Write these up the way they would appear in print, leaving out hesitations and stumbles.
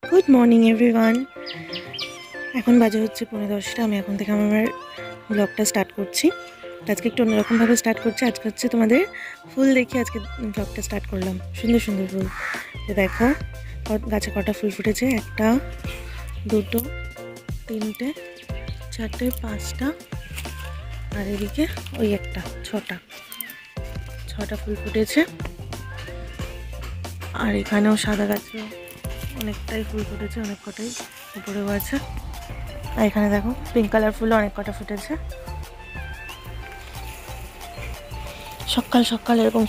Good morning everyone. এখন বাজে হচ্ছে 10:30। আমি এখন থেকে আমার ব্লগটা স্টার্ট করছি। আজকে একটু অন্যরকমভাবে স্টার্ট করছি। আজকে হচ্ছে তোমাদের ফুল দেখে আজকে ব্লগটা স্টার্ট করলাম। সুন্দর সুন্দর ফুল। তো দেখো গাছে কটা ফুল ফুটেছে। 1, 2, 3, 4, 5টা, আর এদিকে ওই একটা 6টা ফুল ফুটেছে। আর এখানেও সাদা গাছে অনেকটাই ফুল ফুটেছে, অনেক কটাই উপরেও আছে। আর এখানে দেখো পিঙ্ক কালার ফুল অনেক কটা ফুটেছে। সকাল সকাল এরকম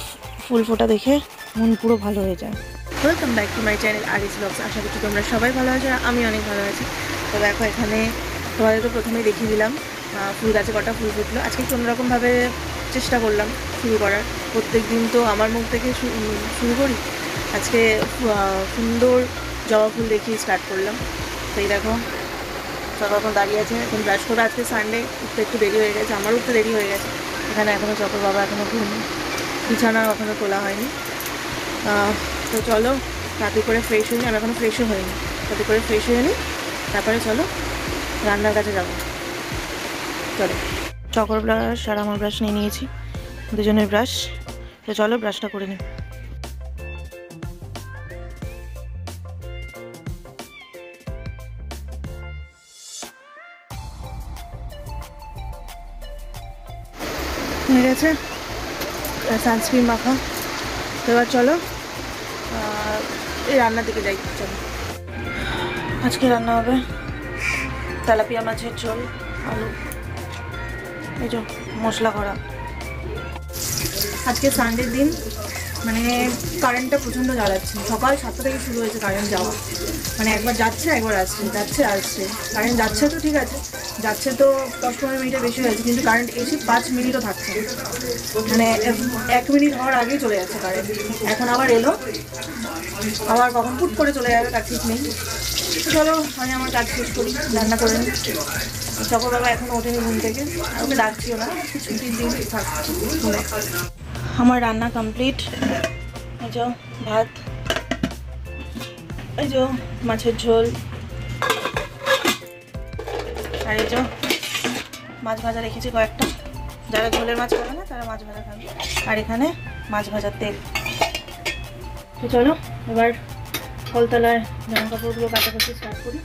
ফুল ফোটা দেখে মন পুরো ভালো হয়ে যায়। Welcome back to my channel Aris vlogs. আশা করছি তোমরা সবাই ভালো আছো, আমি অনেক ভালো আছি। তো দেখো এখানে তোমাদের তো প্রথমেই দেখিয়ে দিলাম ফুল গাছে কটা ফুল ফুটলো। আজকে একটু অন্যরকমভাবে চেষ্টা করলাম শুরু করার। প্রত্যেক দিন তো আমার মুখ থেকে শুরু করি, আজকে সুন্দর জবা ফুল দেখিয়ে স্টার্ট করলাম। সেই দেখো সব এখন দাঁড়িয়ে আছে, এখন ব্রাশ করে। আজকে সানডে, উঠতে একটু দেরি হয়ে গেছে, আমার উঠতে দেরি হয়ে গেছে। এখানে এখনও চকর বাবা এখনও ঘুম, বিছানা এখনও তোলা হয়নি। তো চলো তাড়াতাড়ি করে ফ্রেশ হয়নি, আমি এখনও ফ্রেশও হইনি। তাড়াতাড়ি করে ফ্রেশ হয়ে নিই, তারপরে চলো রান্নার কাছে যাবো। চলো, চকর ব্রাশ আর আমার ব্রাশ নিয়ে নিয়েছি, দুজনের ব্রাশ। তো চলো ব্রাশটা করে নিই। হয়ে গেছে সানস্ক্রিন মাখা। তো এবার চলো এই রান্নার দিকে যাই। চলো, আজকে রান্না হবে তেলাপিয়া মাছের ঝোল, আলু, এই যে মশলা করা। আজকে সানডের দিন, মানে কারেন্টটা প্রচণ্ড জ্বালাচ্ছে। সকাল 7টা থেকে শুরু হয়েছে কারেন্ট যাওয়া, মানে একবার যাচ্ছে একবার আসছে, যাচ্ছে আসছে। কারেন্ট যাচ্ছে তো ঠিক আছে, যাচ্ছে তো 10-15 মিনিটের বেশি হয়েছে, কিন্তু কারেন্ট এসে 5 মিনিটও থাকছে না। মানে 1 মিনিট হওয়ার আগেই চলে যাচ্ছে কারেন্ট। এখন আবার এলো, আবার কখন পুট করে চলে যাবে তার ঠিক নেই। চলো আমি আমার কাজ শেষ করি, রান্না করে নিই। চকর বাবা এখনও ওঠেনি ঘুম থেকে, আর ওকে ডাকছিও না, ছুটির দিন থাকছে। আমার রান্না কমপ্লিট। এই যে ভাত, এই যে মাছের ঝোল, আর এই যে মাছ ভাজা রেখেছি কয়েকটা। যারা ঝোলের মাছ খাবে না তারা মাছ ভাজা খাবে। আর এখানে মাছ ভাজার তেল। তো চলো এবার কলতলায় জামা কাপড়গুলো কাটাকাটি স্টার্ট করি।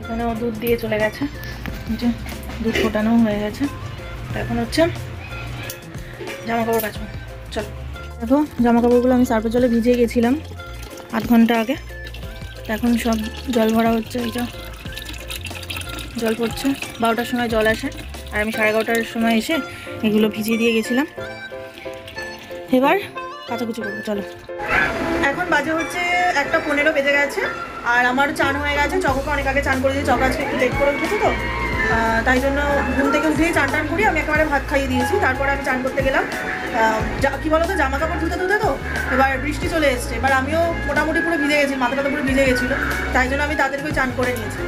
এখানেও দুধ দিয়ে চলে গেছে, যে দুধ ফোটানো হয়ে গেছে। এখন হচ্ছে জামা কাপড় কাচবো। চলো দেখো জামা কাপড়গুলো আমি সার্ফের জলে ভিজিয়ে গেছিলাম 8 ঘন্টা আগে। এখন সব জল ভরা হচ্ছে। এই যে জল পড়ছে, 12টার সময় জল আসে, আর আমি 11:30টার সময় এসে এগুলো ভিজিয়ে দিয়ে গেছিলাম। এবার কাচাকুচি করবো। চলো, এখন বাজে হচ্ছে 1:15 বেজে গেছে, আর আমার চান হয়ে গেছে। চককে অনেক আগে চান করে দিয়েছি, চক আজকে একটু লেট করে উঠেছে তো, তাই জন্য ঘুম থেকে উঠেই চান টান করি। আমি একেবারে ভাত খাইয়ে দিয়েছি, তারপরে আমি চান করতে গেলাম। কী বলো তো, জামা কাপড় ধুতে ধুতে তো এবার বৃষ্টি চলে এসছে। এবার আমিও মোটামুটি পুরো ভিজে গেছি, মাথাটা তো পুরো ভিজে গেছিলো, তাই জন্য আমি তাড়াতাড়ি করে চান করে নিয়েছি।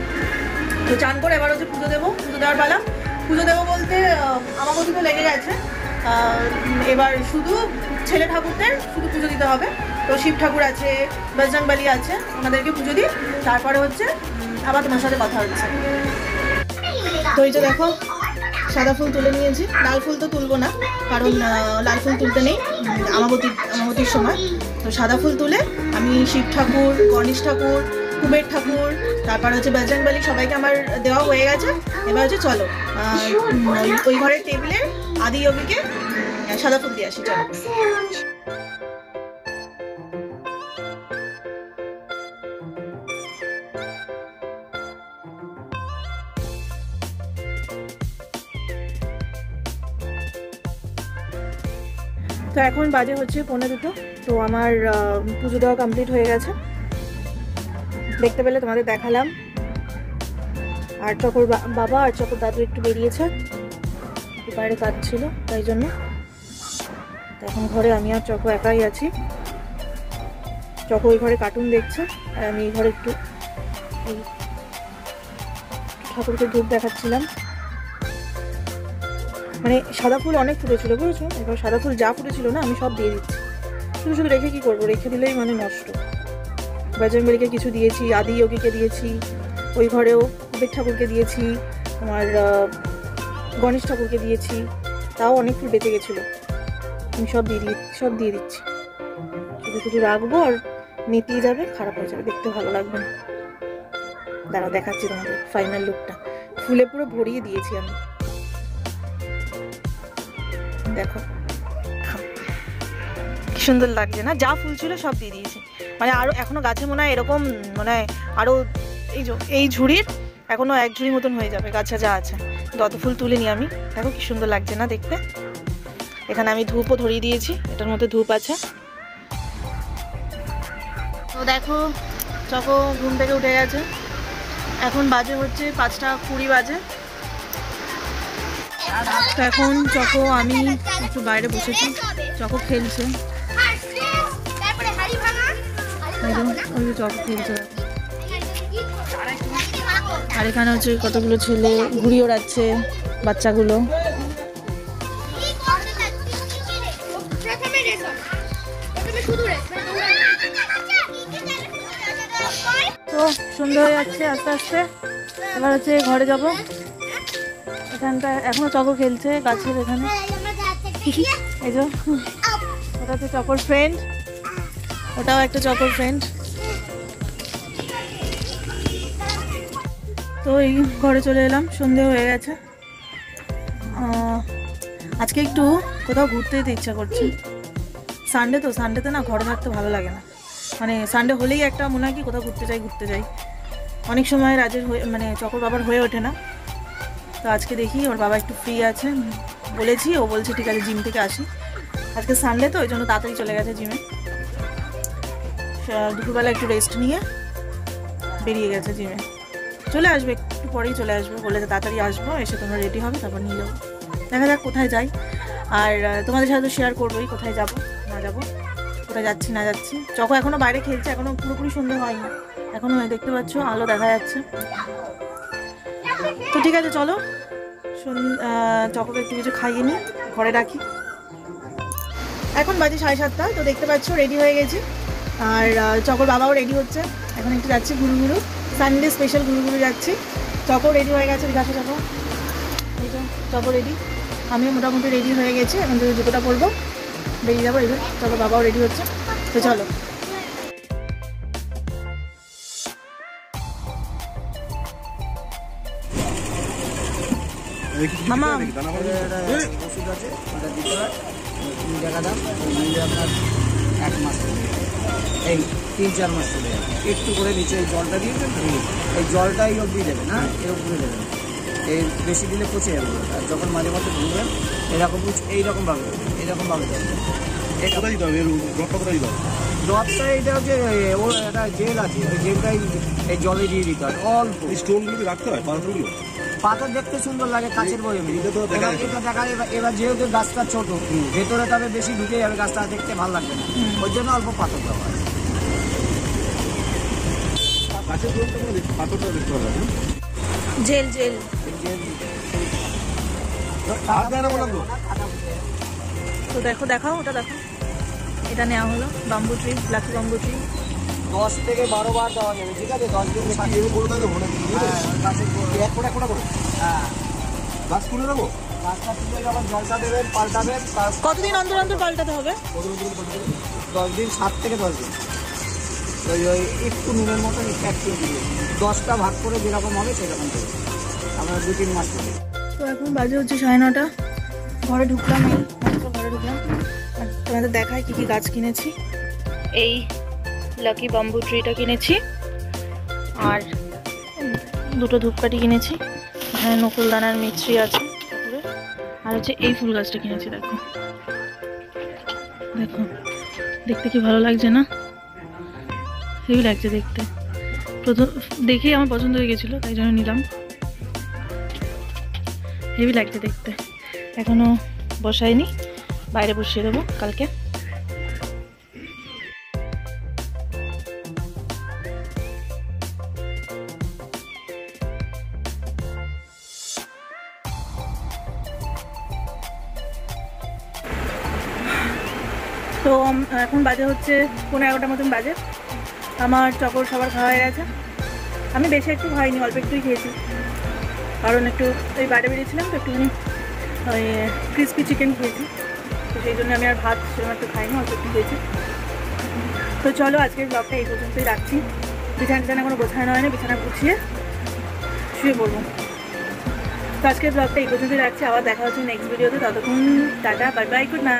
তো চান করে এবার হচ্ছে পুজো দেবো। পুজো দেওয়ার পালা। পুজো দেবো বলতে আমাবতী তো লেগে গেছে, এবার শুধু ছেলে ঠাকুরদের শুধু পুজো দিতে হবে। তো শিব ঠাকুর আছে, বজরংবলী আছে, ওনাদেরকে পুজো দিই। তারপরে হচ্ছে আবার তোমার সাথে কথা হচ্ছে। তো এই যে দেখো সাদা ফুল তুলে নিয়েছি, লাল ফুল তো তুলবো না, কারণ লাল ফুল তুলতে নেই আমাবতীর সময়। তো সাদা ফুল তুলে আমি শিব ঠাকুর, গণেশ ঠাকুর, কুবের ঠাকুর, তারপর হচ্ছে বজরংবলী সবাইকে আমার দেওয়া হয়ে গেছে। এবার হচ্ছে চলো ওই ঘরের টেবিলে আদি যোগীকে সাদা ফুল দিয়ে আসি। চলো, তো এখন বাজে হচ্ছে 1:15। তো আমার পুজো দেওয়া কমপ্লিট হয়ে গেছে, দেখতে পেলে তোমাদের দেখালাম। আর চকর বাবা আর চকর দাদু একটু বেরিয়েছে, বাইরে কাজ ছিল তাই জন্য। এখন ঘরে আমি আর চকো একাই আছি। চকো ওই ঘরে কার্টুন দেখছে, আর আমি এই ঘরে একটু ঠাকুরকে ধূপ দেখাচ্ছিলাম। মানে সাদা ফুল অনেক ফুটেছিল বুঝেছো, এবার সাদা ফুল যা ফুটেছিল না আমি সব দিয়ে দিচ্ছি। শুধু শুধু রেখে কি করবো, রেখে দিলেই মানে নষ্ট। বজরংবলীকে কিছু দিয়েছি, আদি যোগীকে দিয়েছি, ওই ঘরেও কুবের ঠাকুরকে দিয়েছি, আমার গণেশ ঠাকুরকে দিয়েছি, তাও অনেক ফুল বেঁচে গেছিলো। আমি সব দিয়ে দিচ্ছি, শুধু শুধু রাখবো আর নিতেই যাবে, খারাপ হয়ে যাবে, দেখতে ভালো লাগবে না। দাঁড়া দেখাচ্ছি তোমাদের ফাইনাল লুকটা। ফুলে পুরো ভরিয়ে দিয়েছি আমি, দেখো কি সুন্দর লাগছে না? যা ফুল ছিল সব দিয়ে দিয়েছি, মানে আরো এখনো গাছে মনে হয় এরকম, মানে আরো এই ঝুড়ির এখনো 1 ঝুড়ি মতন হয়ে যাবে গাছে যা আছে। যত ফুল তুলে নি আমি, দেখো কি সুন্দর লাগছে না দেখতে। এখানে আমি ধূপও ধরিয়ে দিয়েছি, এটার মধ্যে ধূপ আছে। তো দেখো চকো ঘুম থেকে উঠে গেছে, এখন বাজে হচ্ছে 5:20 বাজে। তো এখন চকো, আমি একটু বাইরে বসেছি, চকো খেলছে, ওই যে চকো খেলছে। আর এখানে হচ্ছে কতগুলো ছেলে ঘুড়ি ওড়াচ্ছে, বাচ্চাগুলো। তো সন্ধ্যা হয়ে যাচ্ছে আস্তে আস্তে, এবার হচ্ছে ঘরে যাব। এখানটা এখনো চকো খেলছে গাছের এখানে, এই যে ওটা হচ্ছে চকোর ফ্রেন্ড, ওটাও একটা চকোর ফ্রেন্ড। তো এই ঘরে চলে এলাম, সন্ধে হয়ে গেছে। আজকে একটু কোথাও ঘুরতে যেতে ইচ্ছা করছে। সানডেতে না ঘরে থাকতে ভালো লাগে না, মানে সানডে হলেই একটা মনে হয় কি কোথাও ঘুরতে যাই। অনেক সময় রাজের মানে চকর বাবার হয়ে ওঠে না। তো আজকে দেখি ওর বাবা একটু ফ্রি আছে, বলেছি, ও বলছে ঠিক আছে জিম থেকে আসি। আজকে সানডে তো ওই জন্য তাড়াতাড়ি চলে গেছে জিমে, দুপুরবেলা একটু রেস্ট নিয়ে বেরিয়ে গেছে জিমে। চলে আসবে একটু পরেই চলে আসবে, বলেছে তাড়াতাড়ি আসবো, এসে তোমরা রেডি হবে, তারপর নিয়ে যাবো। দেখা যাক কোথায় যাই, আর তোমাদের সাথে তো শেয়ার করবোই কোথায় যাব না যাব, কোথায় যাচ্ছি না যাচ্ছি। চকো এখনো বাইরে খেলছে, এখনো পুরোপুরি সন্ধে হয়নি, এখনো দেখতে পাচ্ছ আলো দেখা যাচ্ছে। তো ঠিক আছে চলো, চকোকে একটু কিছু খাইয়ে নিই, ঘরে রাখি। এখন বাজে 7:30। তো দেখতে পাচ্ছ রেডি হয়ে গেছি, আর চকোর বাবাও রেডি হচ্ছে। এখন একটু যাচ্ছি ঘুরু, সানডে স্পেশাল ঘুরু যাচ্ছি। চকো রেডি হয়ে গেছে, জিজ্ঞাসা চকো, এই তো চকো রেডি, আমিও মোটামুটি রেডি হয়ে গেছি। এখন যদি জুতোটা পরবো বেরিয়ে যাবো। এই যে চকোর বাবাও রেডি হচ্ছে, তো চলো। মামা ওষুধ আছে, ওটা দিতে হয়, 3 টাকা দাম, আপনার 1 মাস এই 3-4 মাস চলে যাবে। একটু করে নিচে এই জলটা দিয়ে দেবেন, এই জলটাই অবধি দেবেন, হ্যাঁ এরকম করে দেবেন, এই বেশি দিলে পচে যাবে। আর যখন মাঝে মাঝে ধুবেন এইরকমভাবে দেবেন। ড্রপটা এইটা হচ্ছে ওর একটা জেল আছে, ওই জেলটাই এই জলে দিয়ে দিতে হয় অল্প। স্টোনগুলো রাখতে হয় পাথরগুলো, পাথর দেখতে সুন্দর লাগে কাছের বই। এবার যেহেতু গাছটা ছোট, ভেতরে তবে বেশি ঢুকে যাবে, গাছটা দেখতে ভালো লাগবে না, ওই জন্য অল্প পাথর দেওয়া হয়। জেল তো দেখাও ওটা দেখো, এটা নেওয়া হলো bamboo tree, lucky bamboo tree. 10 থেকে 12 বার দেওয়া যাবে, ঠিক আছে? 10 দিন গাছ তুলে দেবো, গাছটা তুলে যখন জলটা দেবেন, পাল্টাবেন। কতদিন অন্তর পাল্টাতে হবে? 10 দিন, 7 থেকে 10 দিন। ওই একটু নুনের মতন একটু দিয়ে 10টা ভাগ করে যেরকম হবে সেরকম দেবে, আমরা 2-3 মাস করে। তো এখন বাজে হচ্ছে 9:30, ঘরে ঢুকলাম, ঘরে ঢুকলাম। আর তোমাদের দেখায় কি গাছ কিনেছি। এই লাকি বাম্বু ট্রিটা কিনেছি, আর 2টো ধূপকাঠি কিনেছি, এখানে নকুলদানার মিছরি আছে, আর হচ্ছে এই ফুল গাছটা কিনেছি। দেখো দেখতে কি ভালো লাগছে না? হেভি লাগছে দেখতে, প্রথম দেখেই আমার পছন্দ হয়ে গেছিলো, তাই জন্য নিলাম। হেভি লাগছে দেখতে, এখনো বসাইনি, বাইরে বসিয়ে দেবো কালকে। তো এখন বাজে হচ্ছে 11:15 মতন বাজে, আমার চকর সবার খাওয়া হয়ে গেছে। আমি বেশি একটু খাইনি, অল্প একটুই খেয়েছি, কারণ একটু ওই বাইরে বেরিয়েছিলাম তো একটুখানি ওই ক্রিসপি চিকেন খেয়েছি, তো সেই জন্য আমি আর ভাত সেরকম একটু খাইনি, অল্প একটু খেয়েছি। তো চলো আজকের ব্লগটা এই পর্যন্তই রাখছি। বিছানা কোনো গোছানো হয় না, বিছানা গুছিয়ে শুয়ে পড়বো। তো আজকের ব্লগটা এই পর্যন্তই রাখছি, আবার দেখা হচ্ছে নেক্সট ভিডিওতে। ততক্ষণ tata, bye bye, good night.